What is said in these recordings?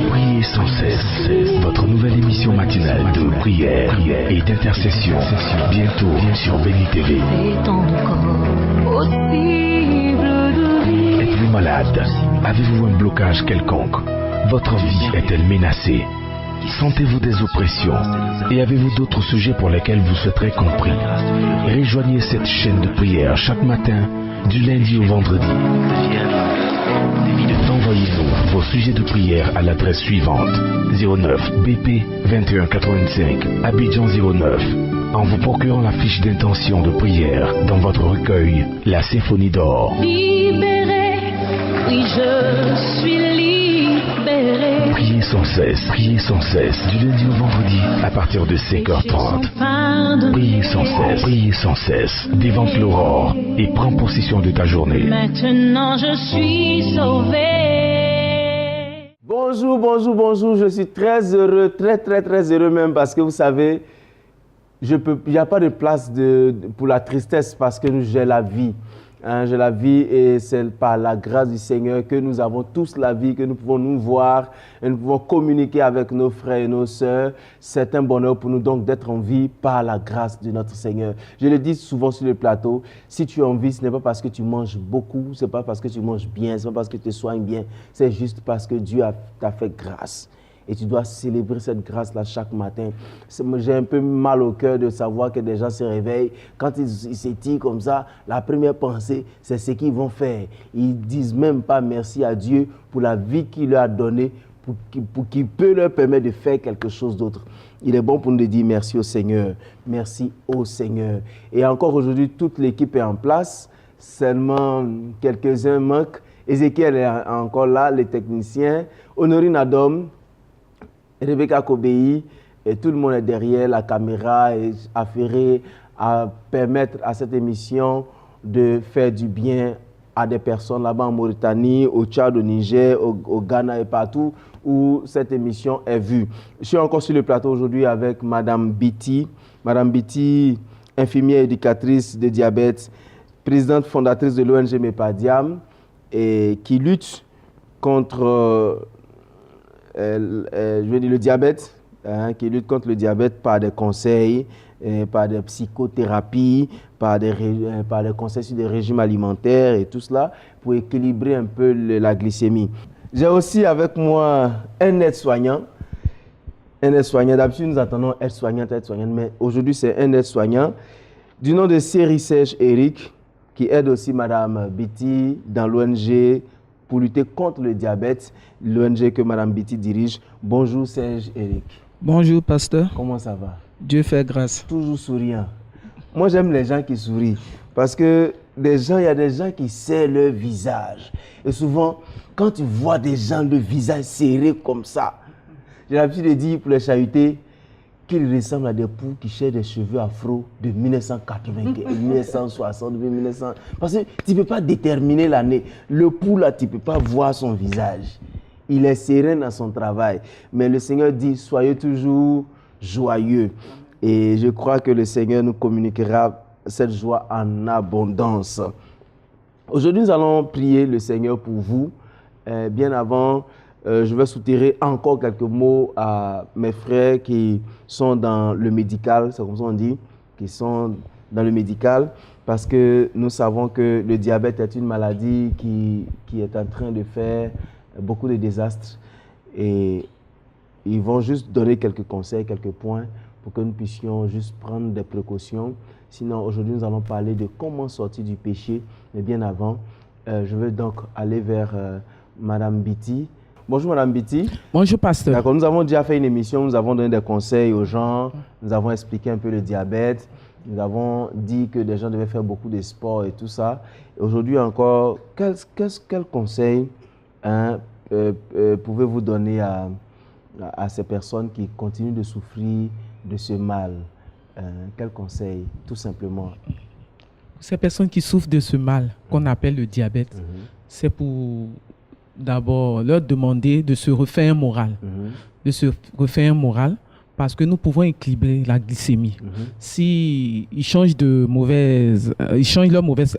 Priez sans cesse. Votre nouvelle émission matinale de prière et d'intercession. Bientôt sur Béni TV. Êtes-vous malade? Avez-vous un blocage quelconque? Votre vie est-elle menacée? Sentez-vous des oppressions? Et avez-vous d'autres sujets pour lesquels vous souhaiterez compris? Rejoignez cette chaîne de prière chaque matin, du lundi au vendredi. Envoyez-nous vos sujets de prière à l'adresse suivante: 09 BP 2185 Abidjan 09, en vous procurant la fiche d'intention de prière dans votre recueil La Symphonie d'Or. Libéré, oui je suis libéré. Priez sans cesse, du lundi au vendredi à partir de 5h30. Priez sans cesse, dévante l'aurore et prends possession de ta journée. Maintenant je suis sauvé. Bonjour, je suis très heureux, très heureux même parce que vous savez, il n'y a pas de place pour la tristesse parce que j'ai la vie. J'ai la vie et c'est par la grâce du Seigneur que nous avons tous la vie, que nous pouvons nous voir et nous pouvons communiquer avec nos frères et nos sœurs. C'est un bonheur pour nous donc d'être en vie par la grâce de notre Seigneur. Je le dis souvent sur le plateau, si tu es en vie, ce n'est pas parce que tu manges beaucoup, ce n'est pas parce que tu manges bien, ce n'est pas parce que tu te soignes bien, c'est juste parce que Dieu t'a fait grâce. Et tu dois célébrer cette grâce-là chaque matin. J'ai un peu mal au cœur de savoir que des gens se réveillent. Quand ils s'étirent comme ça, la première pensée, c'est ce qu'ils vont faire. Ils ne disent même pas merci à Dieu pour la vie qu'il leur a donnée, pour qu'il peut leur permettre de faire quelque chose d'autre. Il est bon pour nous de dire merci au Seigneur. Merci au Seigneur. Et encore aujourd'hui, toute l'équipe est en place. Seulement quelques-uns manquent. Ézéchiel est encore là, les techniciens. Honorine Adom, Rebecca Kobéi, et tout le monde est derrière la caméra et affairé à permettre à cette émission de faire du bien à des personnes là-bas en Mauritanie, au Tchad, au Niger, au Ghana et partout où cette émission est vue. Je suis encore sur le plateau aujourd'hui avec Madame Biti. Madame Biti, infirmière éducatrice de diabète, présidente fondatrice de l'ONG MEPADIAM et qui lutte contre le diabète, qui lutte contre le diabète par des conseils, par des psychothérapies, par des conseils sur des régimes alimentaires et tout cela pour équilibrer un peu la glycémie. J'ai aussi avec moi un aide-soignant. D'habitude nous attendons aide-soignante, mais aujourd'hui c'est un aide-soignant du nom de Série Serge Eric qui aide aussi Madame Biti dans l'ONG pour lutter contre le diabète, l'ONG que Mme Biti dirige. Bonjour Serge Eric. Bonjour pasteur. Comment ça va? Dieu fait grâce. Toujours souriant. Moi j'aime les gens qui sourient parce que il y a des gens qui serrent leur visage. Et souvent, quand tu vois des gens le visage serré comme ça, j'ai l'habitude de dire pour les chahutés qu'ils ressemblent à des poux qui cherchent des cheveux afro de 1980, 1960, 1900. Parce que tu ne peux pas déterminer l'année. Le pou là, tu ne peux pas voir son visage. Il est serein dans son travail. Mais le Seigneur dit, soyez toujours joyeux. Et je crois que le Seigneur nous communiquera cette joie en abondance. Aujourd'hui, nous allons prier le Seigneur pour vous. Bien avant, je vais soutirer encore quelques mots à mes frères qui sont dans le médical, c'est comme ça on dit, qui sont dans le médical, parce que nous savons que le diabète est une maladie qui est en train de faire beaucoup de désastres. Et ils vont juste donner quelques conseils, quelques points pour que nous puissions juste prendre des précautions. Sinon, aujourd'hui, nous allons parler de comment sortir du péché. Mais bien avant, je vais donc aller vers Madame Biti. Bonjour Madame Biti. Bonjour pasteur. D'accord, nous avons déjà fait une émission, nous avons donné des conseils aux gens, nous avons expliqué un peu le diabète, nous avons dit que les gens devaient faire beaucoup de sport et tout ça. Aujourd'hui encore, quel conseil pouvez-vous donner à ces personnes qui continuent de souffrir de ce mal? Quel conseil, tout simplement? Ces personnes qui souffrent de ce mal qu'on appelle le diabète, c'est pour d'abord leur demander de se refaire un moral. De se refaire un moral parce que nous pouvons équilibrer la glycémie. Si ils changent leur mauvaise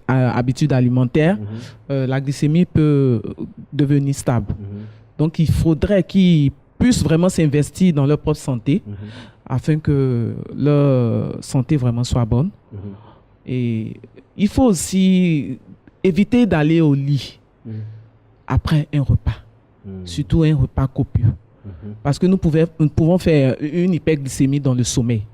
habitude alimentaire, la glycémie peut devenir stable. Donc, il faudrait qu'ils puissent vraiment s'investir dans leur propre santé afin que leur santé vraiment soit bonne. Et il faut aussi éviter d'aller au lit après un repas, surtout un repas copieux. Parce que nous pouvons faire une hyperglycémie dans le sommeil.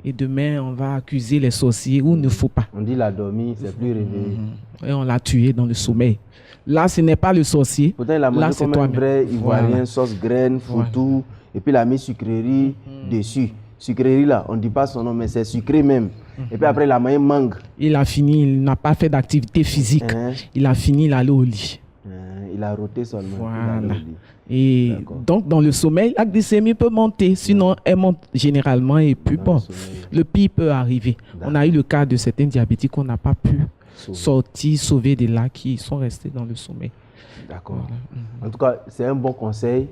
Et demain, on va accuser les sorciers où il ne faut pas. On dit l'a dormi, c'est plus réveillé. Et on l'a tué dans le sommeil. Là, ce n'est pas le sorcier. Pourtant, il a mangé comme un vrai ivoirien, sauce graine, foutou, et puis il a mis sucrerie dessus. Sucrerie là, on ne dit pas son nom, mais c'est sucré même. Et puis après, il a mangé mangue. Il a fini, il n'a pas fait d'activité physique. Il a fini, il allait au lit. Il a roté seulement. Voilà. Et donc, dans le sommeil, la glycémie peut monter. Sinon, elle monte généralement et puis bon, le pire peut arriver. On a eu le cas de certains diabétiques qu'on n'a pas pu sortir, sauver de là, qui sont restés dans le sommeil. D'accord. En tout cas, c'est un bon conseil.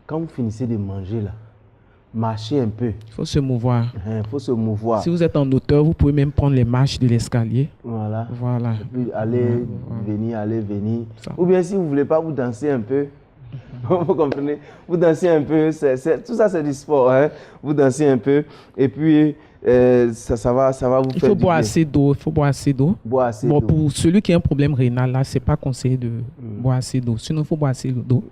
Quand vous finissez de manger là, marchez un peu. Il faut se mouvoir. Il faut se mouvoir. Si vous êtes en hauteur, vous pouvez même prendre les marches de l'escalier. Voilà. Et puis aller, venir. Ça. Ou bien si vous ne voulez pas, vous dansez un peu. Vous comprenez? Vous dansez un peu. Tout ça, c'est du sport. Hein? Vous dansez un peu. Et puis, ça va vous faire. Il faut boire assez d'eau. Boire assez d'eau. Pour celui qui a un problème rénal, là, ce n'est pas conseillé de boire assez d'eau. Sinon, il faut boire assez d'eau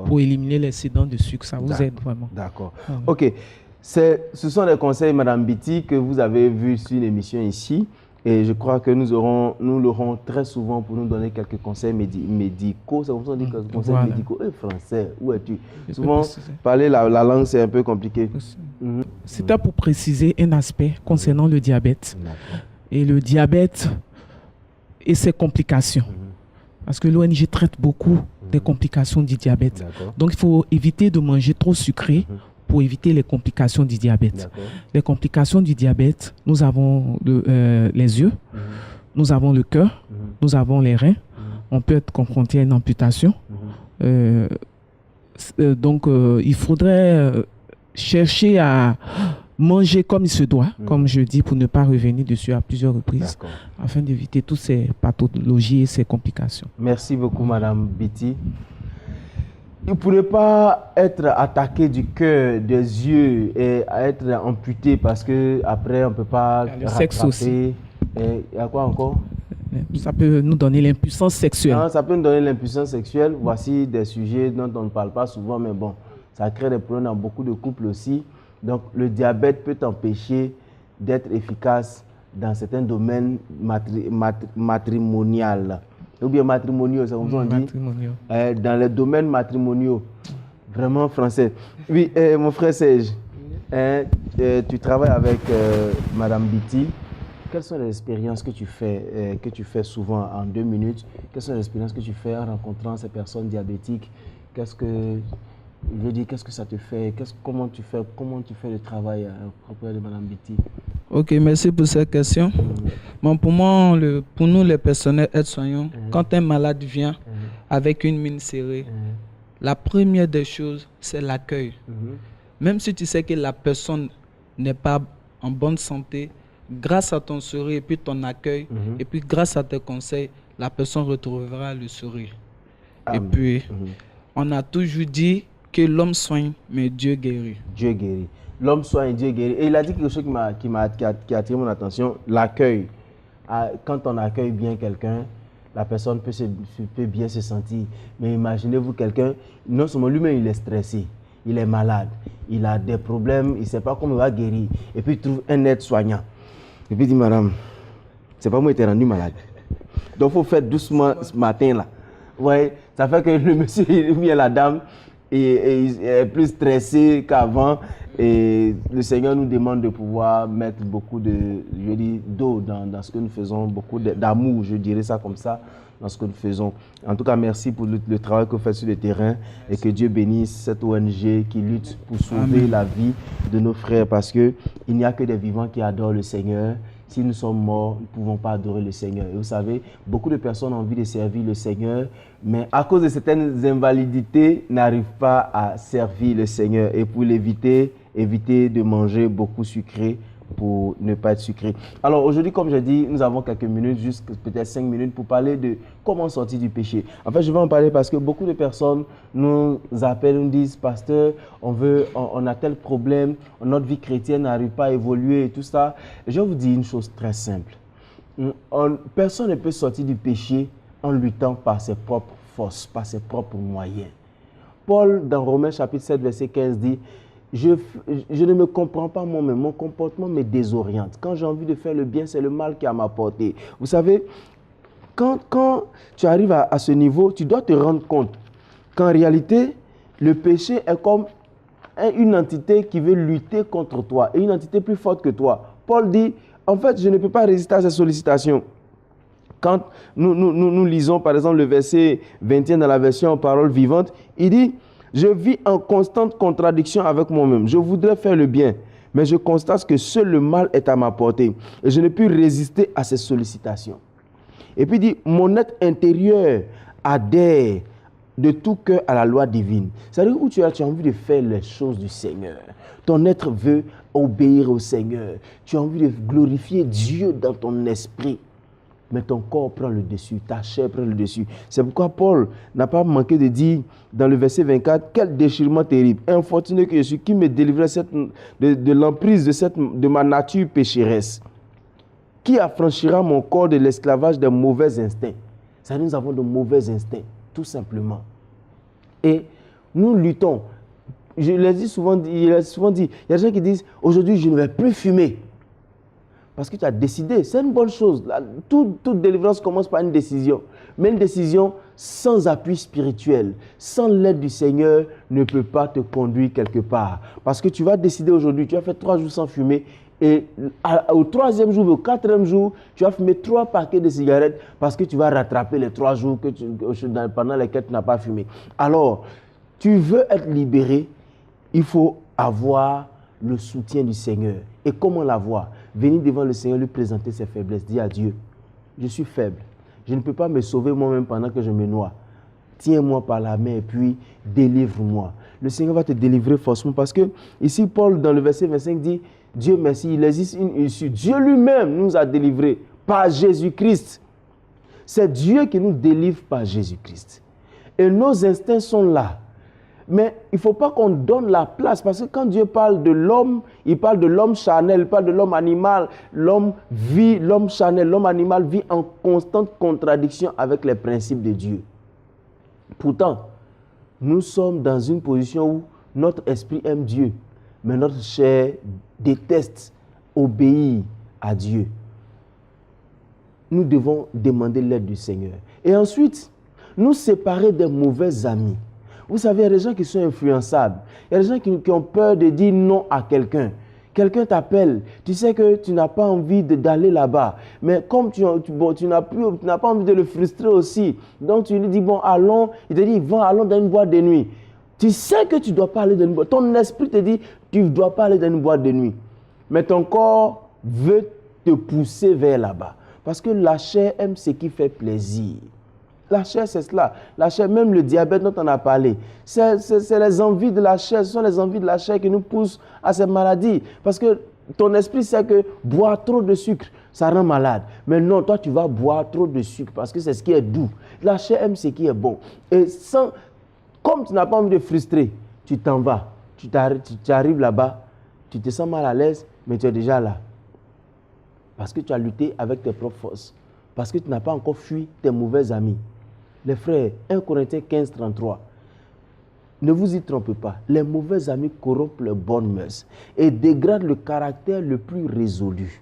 pour éliminer l'excédent de sucre. Ça vous aide vraiment. D'accord. OK. Ce sont les conseils, Madame Biti, que vous avez vus sur l'émission ici. Et je crois que nous l'aurons très souvent pour nous donner quelques conseils médicaux. C'est comme ça qu'on dit quelques conseils médicaux. Français, où es-tu? Souvent, parler la langue, c'est un peu compliqué. C'était pour préciser un aspect concernant le diabète. Et le diabète et ses complications. Parce que l'ONG traite beaucoup des complications du diabète. Donc, il faut éviter de manger trop sucré pour éviter les complications du diabète. Les complications du diabète, nous avons les yeux, nous avons le cœur, nous avons les reins. On peut être confronté à une amputation. Donc, il faudrait chercher à manger comme il se doit, comme je dis, pour ne pas revenir dessus à plusieurs reprises, afin d'éviter toutes ces pathologies et ces complications. Merci beaucoup, Madame Biti. Il ne pourrait pas être attaqué du cœur, des yeux et être amputé parce qu'après, on ne peut pas le sexe aussi. Il y a quoi encore? Ça peut nous donner l'impuissance sexuelle. Non, ça peut nous donner l'impuissance sexuelle. Voici des sujets dont on ne parle pas souvent, mais bon, ça crée des problèmes dans beaucoup de couples aussi. Donc, le diabète peut t'empêcher d'être efficace dans certains domaines matrimoniaux. Ou bien matrimoniaux, c'est comme ça on dit. Dans les domaines matrimoniaux, vraiment français. Oui, mon frère Serge, tu travailles avec Madame Biti. Quelles sont les expériences que tu fais souvent en 2 minutes? Quelles sont les expériences que tu fais en rencontrant ces personnes diabétiques? Qu'est-ce que ça te fait? Comment tu fais le travail auprès de Madame Biti? Ok, merci pour cette question. Bon, pour nous, les personnels aides-soignants, quand un malade vient avec une mine serrée, la première des choses, c'est l'accueil. Même si tu sais que la personne n'est pas en bonne santé, grâce à ton sourire et puis ton accueil, et puis grâce à tes conseils, la personne retrouvera le sourire. Et puis, on a toujours dit que l'homme soigne, mais Dieu guérit. Dieu guérit. L'homme soigne, Dieu guérit. Et il a dit quelque chose qui a attiré mon attention, l'accueil. Quand on accueille bien quelqu'un, la personne peut bien se sentir. Mais imaginez-vous quelqu'un, non seulement lui-même il est stressé, il est malade, il a des problèmes, il ne sait pas comment il va guérir. Et puis il trouve un aide-soignant. Et puis il dit, madame, c'est pas moi qui t'ai rendu malade. Donc il faut faire doucement ce matin-là. Ouais, ça fait que le monsieur ou bien la dame est plus stressé qu'avant. Et le Seigneur nous demande de pouvoir mettre beaucoup d'eau dans ce que nous faisons, beaucoup d'amour, je dirais ça comme ça, dans ce que nous faisons. En tout cas, merci pour le travail que vous faites sur le terrain et que Dieu bénisse cette ONG qui lutte pour sauver la vie de nos frères parce qu'il n'y a que des vivants qui adorent le Seigneur. Si nous sommes morts, nous ne pouvons pas adorer le Seigneur. Et vous savez, beaucoup de personnes ont envie de servir le Seigneur, mais à cause de certaines invalidités, n'arrivent pas à servir le Seigneur. Et pour l'éviter, évitez de manger beaucoup sucré, pour ne pas être sucré. Alors aujourd'hui, comme j'ai dit, nous avons quelques minutes, juste peut-être 5 minutes pour parler de comment sortir du péché. En fait, je vais en parler parce que beaucoup de personnes nous appellent, nous disent, pasteur, on a tel problème, notre vie chrétienne n'arrive pas à évoluer et tout ça. Je vais vous dire une chose très simple. Personne ne peut sortir du péché en luttant par ses propres forces, par ses propres moyens. Paul, dans Romains chapitre 7, verset 15, dit « Je ne me comprends pas moi-même, mon comportement me désoriente. Quand j'ai envie de faire le bien, c'est le mal qui est à ma portée. » Vous savez, quand tu arrives à ce niveau, tu dois te rendre compte qu'en réalité, le péché est comme une entité qui veut lutter contre toi, et une entité plus forte que toi. Paul dit « En fait, je ne peux pas résister à ces sollicitations. » Quand nous lisons par exemple le verset 21 dans la version Parole vivante, il dit « Je vis en constante contradiction avec moi-même. Je voudrais faire le bien, mais je constate que seul le mal est à ma portée et je ne peux résister à ces sollicitations. » Et puis il dit « Mon être intérieur adhère de tout cœur à la loi divine. » C'est-à-dire où tu as envie de faire les choses du Seigneur. Ton être veut obéir au Seigneur. Tu as envie de glorifier Dieu dans ton esprit. Mais ton corps prend le dessus, ta chair prend le dessus. C'est pourquoi Paul n'a pas manqué de dire dans le verset 24, « Quel déchirement terrible, infortuné que je suis, qui me délivrait de l'emprise de ma nature pécheresse. Qui affranchira mon corps de l'esclavage des mauvais instincts. » Ça, nous avons de mauvais instincts, tout simplement. Et nous luttons. Je l'ai dit souvent, il y a des gens qui disent, « Aujourd'hui, je ne vais plus fumer. » Parce que tu as décidé, c'est une bonne chose. Toute délivrance commence par une décision. Mais une décision sans appui spirituel, sans l'aide du Seigneur, ne peut pas te conduire quelque part. Parce que tu vas décider aujourd'hui, tu as fait 3 jours sans fumer, et au 3e jour, au 4e jour, tu vas fumer 3 paquets de cigarettes parce que tu vas rattraper les 3 jours pendant lesquels tu n'as pas fumé. Alors, tu veux être libéré, il faut avoir le soutien du Seigneur. Et comment l'avoir? Venir devant le Seigneur, lui présenter ses faiblesses. Dire à Dieu, je suis faible. Je ne peux pas me sauver moi-même pendant que je me noie. Tiens-moi par la main et puis délivre-moi. Le Seigneur va te délivrer forcément parce que ici, Paul, dans le verset 25, dit, Dieu merci, il existe une issue. Dieu lui-même nous a délivrés par Jésus-Christ. C'est Dieu qui nous délivre par Jésus-Christ. Et nos instincts sont là. Mais il ne faut pas qu'on donne la place, parce que quand Dieu parle de l'homme, il parle de l'homme charnel, il parle de l'homme animal. L'homme charnel, l'homme animal vit en constante contradiction avec les principes de Dieu. Pourtant, nous sommes dans une position où notre esprit aime Dieu, mais notre chair déteste obéir à Dieu. Nous devons demander l'aide du Seigneur. Et ensuite, nous séparer des mauvais amis. Vous savez, il y a des gens qui sont influençables. Il y a des gens qui ont peur de dire non à quelqu'un. Quelqu'un t'appelle, tu sais que tu n'as pas envie d'aller là-bas. Mais comme tu n'as pas envie de le frustrer aussi, donc tu lui dis, bon, allons. Il te dit, allons dans une boîte de nuit. Tu sais que tu ne dois pas aller dans une boîte. Ton esprit te dit, tu ne dois pas aller dans une boîte de nuit. Mais ton corps veut te pousser vers là-bas. Parce que la chair aime ce qui fait plaisir. La chair, c'est cela. La chair, même le diabète dont on a parlé, c'est les envies de la chair. Ce sont les envies de la chair qui nous poussent à ces maladies. Parce que ton esprit sait que boire trop de sucre, ça rend malade. Mais non, toi, tu vas boire trop de sucre parce que c'est ce qui est doux. La chair aime ce qui est bon. Et comme tu n'as pas envie de frustrer, tu t'en vas. Tu arrives là-bas, tu te sens mal à l'aise, mais tu es déjà là. Parce que tu as lutté avec tes propres forces. Parce que tu n'as pas encore fui tes mauvais amis. Les frères, 1 Corinthiens 15, 33. Ne vous y trompez pas. Les mauvais amis corrompent les bonnes mœurs et dégradent le caractère le plus résolu.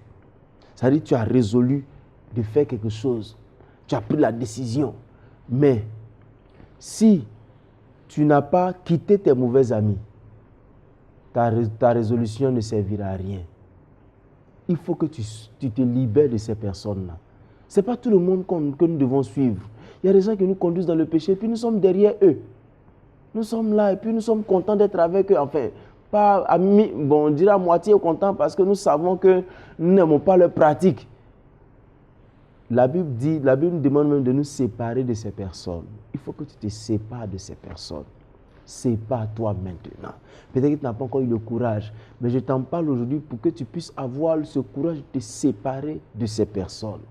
C'est-à-dire que tu as résolu de faire quelque chose. Tu as pris la décision. Mais si tu n'as pas quitté tes mauvais amis, ta résolution ne servira à rien. Il faut que tu te libères de ces personnes-là. Ce n'est pas tout le monde que nous devons suivre. Il y a des gens qui nous conduisent dans le péché, et puis nous sommes derrière eux. Nous sommes là, et puis nous sommes contents d'être avec eux. Enfin, pas amis, bon, on dirait à moitié contents parce que nous savons que nous n'aimons pas leur pratique. La Bible nous demande même de nous séparer de ces personnes. Il faut que tu te sépares de ces personnes. Sépare-toi maintenant. Peut-être que tu n'as pas encore eu le courage, mais je t'en parle aujourd'hui pour que tu puisses avoir ce courage de te séparer de ces personnes,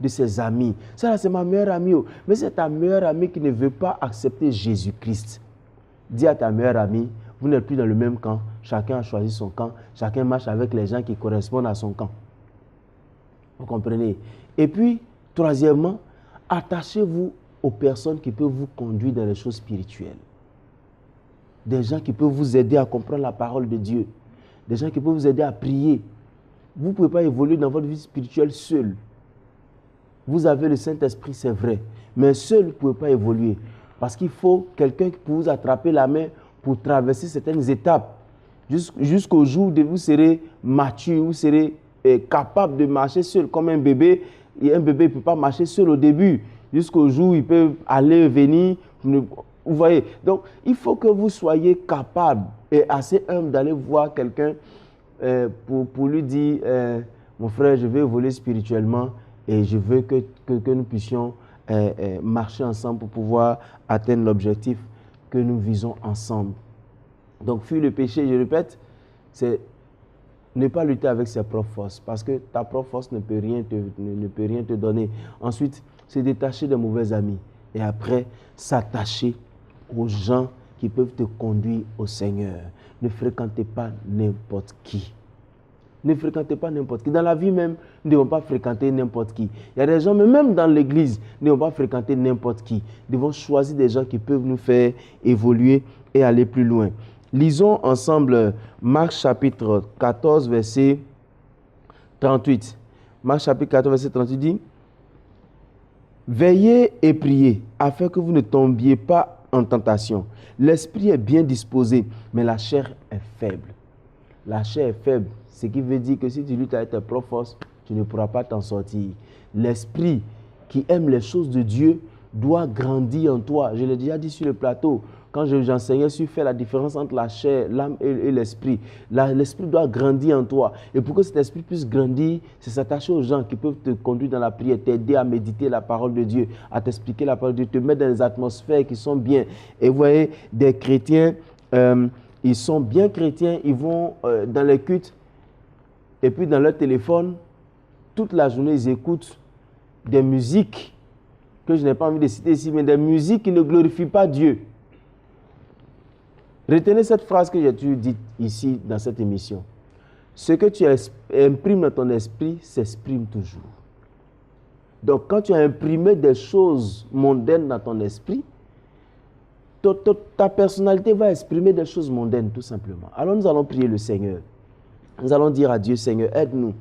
de ses amis. Ça, c'est ma meilleure amie. Mais c'est ta meilleure amie qui ne veut pas accepter Jésus-Christ. Dis à ta meilleure amie, vous n'êtes plus dans le même camp. Chacun a choisi son camp. Chacun marche avec les gens qui correspondent à son camp. Vous comprenez? Et puis, troisièmement, attachez-vous aux personnes qui peuvent vous conduire dans les choses spirituelles. Des gens qui peuvent vous aider à comprendre la parole de Dieu. Des gens qui peuvent vous aider à prier. Vous ne pouvez pas évoluer dans votre vie spirituelle seul. Vous avez le Saint-Esprit, c'est vrai. Mais seul, vous ne pouvez pas évoluer. Parce qu'il faut quelqu'un qui peut vous attraper la main pour traverser certaines étapes. Jusqu'au jour où vous serez mature, vous serez capable de marcher seul comme un bébé. Et un bébé ne peut pas marcher seul au début. Jusqu'au jour où il peut aller et venir. Vous voyez, donc il faut que vous soyez capable et assez humble d'aller voir quelqu'un pour lui dire mon frère, je veux évoluer spirituellement et je veux que nous puissions marcher ensemble pour pouvoir atteindre l'objectif que nous visons ensemble. Donc fuir le péché, je répète, c'est ne pas lutter avec ses propres forces parce que ta propre force ne peut rien te donner. Ensuite, se détacher des mauvais amis et après s'attacher aux gens qui peuvent te conduire au Seigneur. Ne fréquentez pas n'importe qui. Ne fréquentez pas n'importe qui. Dans la vie même, nous ne devons pas fréquenter n'importe qui. Il y a des gens, mais même dans l'église, nous ne devons pas fréquenter n'importe qui. Nous devons choisir des gens qui peuvent nous faire évoluer et aller plus loin. Lisons ensemble Marc chapitre 14, verset 38. Marc chapitre 14, verset 38 dit « Veillez et priez, afin que vous ne tombiez pas en tentation. L'esprit est bien disposé, mais la chair est faible. » La chair est faible, ce qui veut dire que si tu luttes avec tes propres forces, tu ne pourras pas t'en sortir. L'esprit qui aime les choses de Dieu doit grandir en toi. Je l'ai déjà dit sur le plateau, quand j'enseignais sur faire la différence entre la chair, l'âme et l'esprit. L'esprit doit grandir en toi. Et pour que cet esprit puisse grandir, c'est s'attacher aux gens qui peuvent te conduire dans la prière, t'aider à méditer la parole de Dieu, à t'expliquer la parole de Dieu, te mettre dans des atmosphères qui sont bien. Et vous voyez, des chrétiens, ils sont bien chrétiens, ils vont dans les cultes, et puis dans leur téléphone, toute la journée, ils écoutent des musiques que je n'ai pas envie de citer ici, mais des musiques qui ne glorifient pas Dieu. Retenez cette phrase que j'ai toujours dite ici dans cette émission. Ce que tu imprimes dans ton esprit s'exprime toujours. Donc quand tu as imprimé des choses mondaines dans ton esprit, ta personnalité va exprimer des choses mondaines tout simplement. Alors nous allons prier le Seigneur. Nous allons dire à Dieu, Seigneur, aide-nous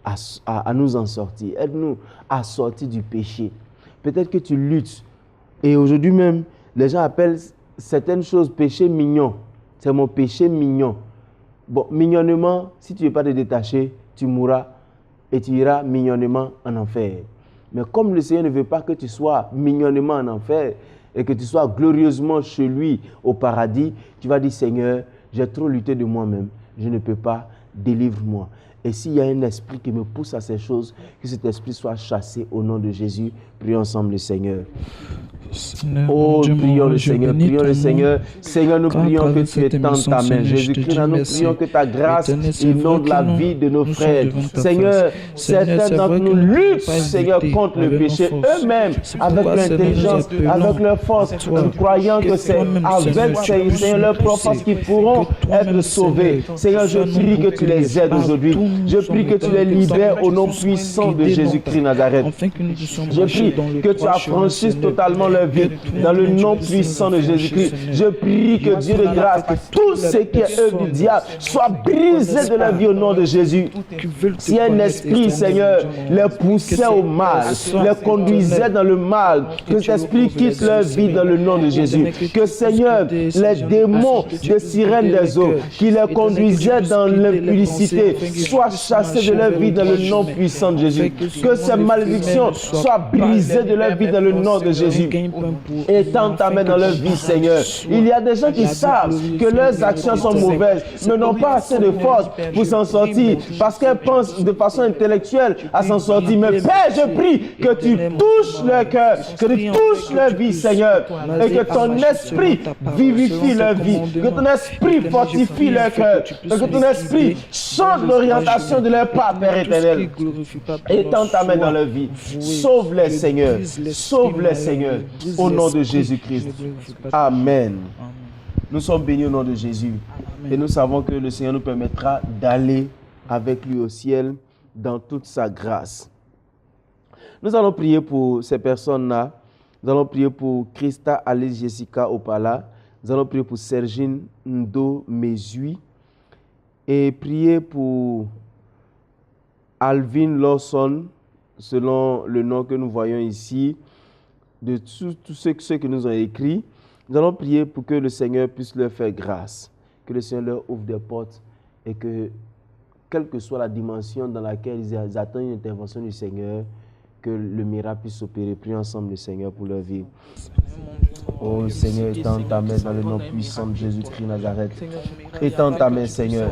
à nous en sortir. Aide-nous à sortir du péché. Peut-être que tu luttes. Et aujourd'hui même, les gens appellent certaines choses péché mignon. C'est mon péché mignon. Bon, mignonnement, si tu ne veux pas te détacher, tu mourras et tu iras mignonnement en enfer. Mais comme le Seigneur ne veut pas que tu sois mignonnement en enfer et que tu sois glorieusement chez lui au paradis, tu vas dire, Seigneur, j'ai trop lutté de moi-même. Je ne peux pas, délivre-moi. Et s'il y a un esprit qui me pousse à ces choses, que cet esprit soit chassé au nom de Jésus. Prions ensemble le Seigneur. Oh, prions le Seigneur, prions le Seigneur. Seigneur, nous prions que tu étendes ta main. Jésus-Christ, nous prions que ta grâce inonde la vie de nos frères. Seigneur, certains d'entre nous luttent, Seigneur, contre le péché eux-mêmes, avec leur intelligence, avec leur force, croyant que c'est avec Seigneur, leur propre force qu'ils pourront être sauvés. Seigneur, je prie que tu les aides aujourd'hui. Je prie que tu les libères au nom puissant de Jésus-Christ Nazareth. Je prie que tu affranchisses totalement leur vie dans le nom puissant de Jésus-Christ. Je prie que Dieu de grâce, que tout ce qui est œuvre du diable soit brisé de la vie au nom de Jésus. Si un esprit, Seigneur, les poussait au mal, les conduisait dans le mal, que cet esprit quitte leur vie dans le nom de Jésus. Que Seigneur, les démons des sirènes des eaux qui les conduisaient dans l'impudicité soient soient chassés de leur vie dans le nom puissant de Jésus. Que ces malédictions soient brisées de leur vie dans le nom de Jésus. Étends ta main dans leur vie, Seigneur. Il y a des gens qui savent que leurs actions sont mauvaises, mais n'ont pas assez de force pour s'en sortir, parce qu'elles pensent de façon intellectuelle à s'en sortir. Mais Père, je prie que tu touches leur cœur, que tu touches leur vie, Seigneur, et que ton esprit vivifie leur vie, que ton esprit fortifie leur cœur, et que ton esprit change l'orientation de leur pas, Père éternel. Étends ta main dans leur vie. Sauve-les, Seigneur. Sauve-les, Seigneur, au nom de Jésus-Christ. Amen. Nous sommes bénis au nom de Jésus. Et nous savons que le Seigneur nous permettra d'aller avec lui au ciel dans toute sa grâce. Nous allons prier pour ces personnes-là. Nous allons prier pour Christa Alice Jessica Opala. Nous allons prier pour Sergine Ndo Mezui. Et prier pour Alvin Lawson, selon le nom que nous voyons ici, de tous ceux qui nous ont écrits. Nous allons prier pour que le Seigneur puisse leur faire grâce, que le Seigneur leur ouvre des portes et que, quelle que soit la dimension dans laquelle ils attendent une intervention du Seigneur, que le miracle puisse s'opérer. Prions ensemble le Seigneur pour leur vie. Oh Seigneur, étends ta main dans le nom puissant de Jésus-Christ Nazareth. Étends ta main, Seigneur.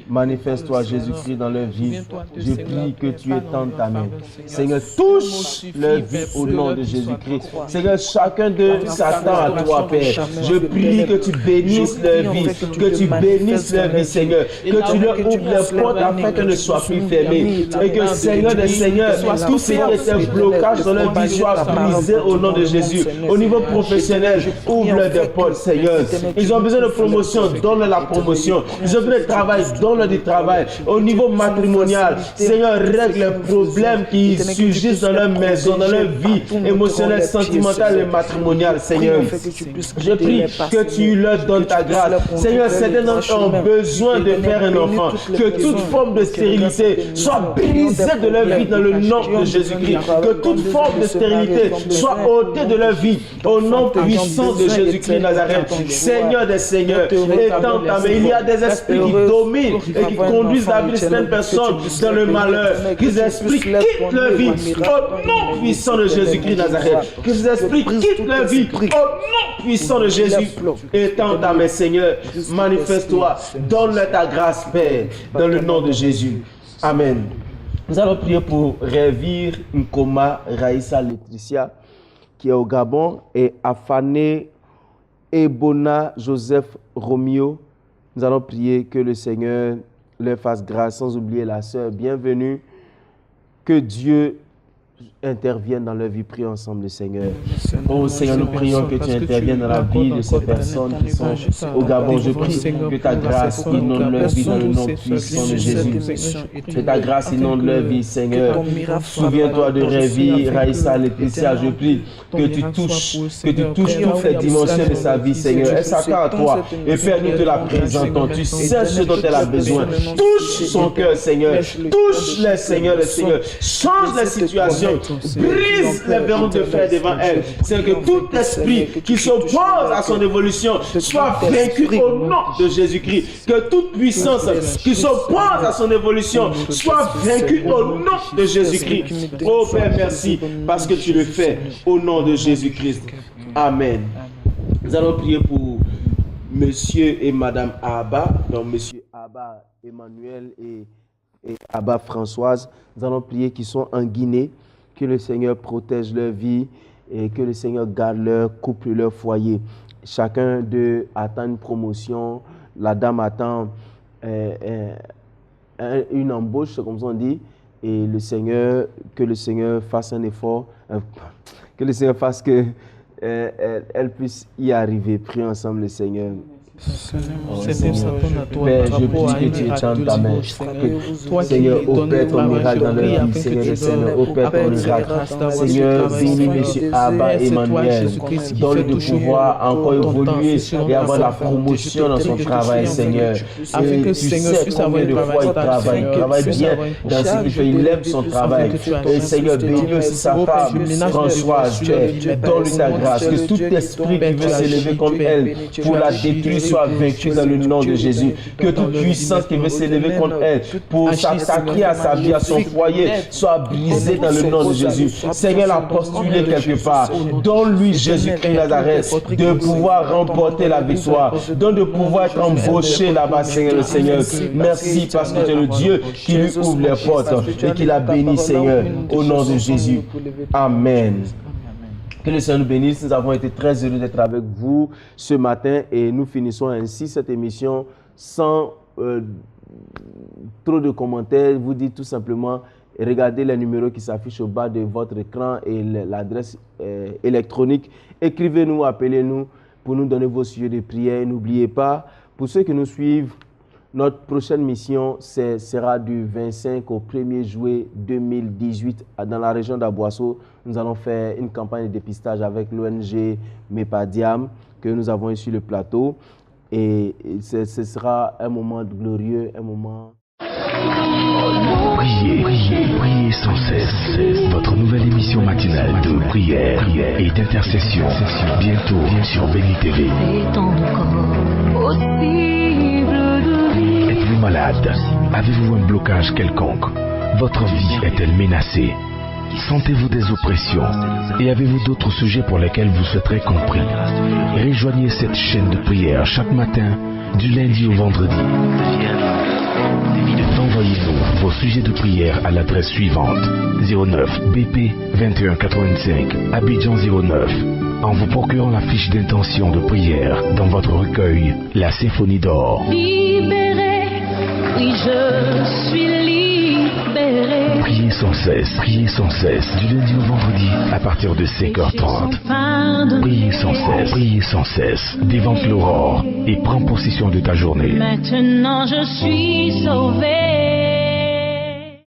Manifeste-toi, Jésus-Christ, dans leur vie. Je prie que tu étendes ta main. Seigneur, touche leur vie au nom de Jésus-Christ. Seigneur, chacun d'eux s'attend à toi, Père. Je prie que tu bénisses leur vie, que tu bénisses leur vie, Seigneur. Que tu leur ouvres les portes afin qu'elles ne soient plus fermées. Et que, Seigneur des Seigneurs, tout ce qui était blocage dans leur vie soit brisé au nom de Jésus. Au niveau professionnel, ouvre-leur des portes, Seigneur. Ils ont besoin de promotion, donne-leur la promotion. Ils ont besoin de travail, donne-leur du travail. Au niveau matrimonial, Seigneur, règle les problèmes qui surgissent dans leur maison, dans leur vie émotionnelle, sentimentale et matrimoniale, Seigneur. Je prie que tu leur donnes ta grâce. Seigneur, certains d'entre eux ont besoin de faire un enfant. Que toute forme de stérilité soit brisée de leur vie dans le nom de Jésus-Christ. Que toute forme de stérilité soit ôtée de leur vie au nom puissant de Jésus-Christ Nazareth. Seigneur des Seigneurs, étends ta main. Il y a des esprits qui dominent et qui conduisent la vie de certaines personnes dans le malheur. Que ces esprits quittent leur vie au nom puissant de Jésus-Christ Nazareth. Que ces esprits quittent leur vie au nom puissant de Jésus. Étends ta main, Seigneur. Manifeste-toi. Donne-leur ta grâce, Père, dans le nom de Jésus. Amen. Nous allons prier pour Revir Nkoma Raïssa Laetitia, qui est au Gabon, et Afane Ebona Joseph Romeo. Nous allons prier que le Seigneur leur fasse grâce, sans oublier la sœur bienvenue. Que Dieu intervienne dans leur vie. Prions ensemble le Seigneur. Oh Seigneur, nous prions que tu interviennes dans la vie de ces personnes qui sont au Gabon. Je prie que ta grâce inonde leur vie dans le nom puissant de Jésus. Que ta grâce inonde leur vie, Seigneur. Souviens-toi de Révi, Raïssa, Laetitia. Je prie que tu touches toutes les dimensions de sa vie, Seigneur. Elle s'attend à toi et Père, nous te la présentons. Tu sais ce dont elle a besoin. Touche son cœur, Seigneur. Touche-les, Seigneur, les Seigneur. Change la situation. Brise les verrous de fer devant elle. C'est que tout esprit qui s'oppose à son évolution soit vaincu au nom de Jésus-Christ. Que toute puissance qui s'oppose à son évolution soit vaincue au nom de Jésus-Christ. Oh Père, merci parce que tu le fais au nom de Jésus-Christ. Amen. Nous allons prier pour Monsieur et Madame Abba, donc Monsieur Abba Emmanuel et Abba Françoise. Nous allons prier qu'ils sont en Guinée. Que le Seigneur protège leur vie et que le Seigneur garde leur couple, leur foyer. Chacun d'eux attend une promotion. La dame attend une embauche, c'est comme ça on dit. Et le Seigneur, que le Seigneur fasse un effort, que le Seigneur fasse que elle puisse y arriver. Prions ensemble le Seigneur. Seigneur, Père, je prie que tu étendes ta main. Seigneur, opère ton miracle dans leur vie. Seigneur, opère ton miracle. Seigneur, bénis M. Abba Emmanuel. Donne-lui de pouvoir encore évoluer et avoir la promotion dans son travail, Seigneur. Et tu sais combien de fois il travaille bien dans ce qu'il fait. Il aime son travail. Et Seigneur, bénis aussi sa femme, Françoise. Donne-lui ta grâce. Que tout esprit qui veut s'élever comme elle pour la détruire soit vaincue dans le nom de Jésus. Que toute puissance qui veut s'élever contre elle pour s'attaquer à sa vie, à son foyer, soit brisée dans le nom de Jésus. Seigneur l'a postulé quelque part. Donne-lui, Jésus-Christ Nazareth, de pouvoir remporter la victoire. Donne de pouvoir être embauché là-bas, Seigneur le Seigneur. Merci parce que tu es le Dieu qui lui ouvre les portes et qui la bénit, Seigneur, au nom de Jésus. Amen. Que le Seigneur nous bénisse. Nous avons été très heureux d'être avec vous ce matin et nous finissons ainsi cette émission sans trop de commentaires. Vous dites tout simplement, regardez les numéros qui s'affichent au bas de votre écran et l'adresse électronique. Écrivez-nous, appelez-nous pour nous donner vos sujets de prière. N'oubliez pas, pour ceux qui nous suivent, notre prochaine mission sera du 25 au 1er juillet 2018 dans la région d'Aboisseau. Nous allons faire une campagne de dépistage avec l'ONG MEPADIAM que nous avons sur le plateau. Et ce sera un moment glorieux, un moment... Priez, priez, priez sans cesse. Votre nouvelle émission matinale de prière et d'intercession. Bientôt sur Béni TV. Êtes-vous malade? Avez-vous un blocage quelconque? Votre vie est-elle menacée? Sentez-vous des oppressions? Et avez-vous d'autres sujets pour lesquels vous souhaiterez compris? Rejoignez cette chaîne de prière chaque matin, du lundi au vendredi. Envoyez-nous vos sujets de prière à l'adresse suivante: 09 BP 2185 Abidjan 09, en vous procurant la fiche d'intention de prière dans votre recueil La Symphonie d'Or. Libéré, oui je suis libéré. Priez sans cesse, du lundi au vendredi à partir de 5h30. Priez sans cesse, dévante l'aurore et prends possession de ta journée. Maintenant je suis sauvé.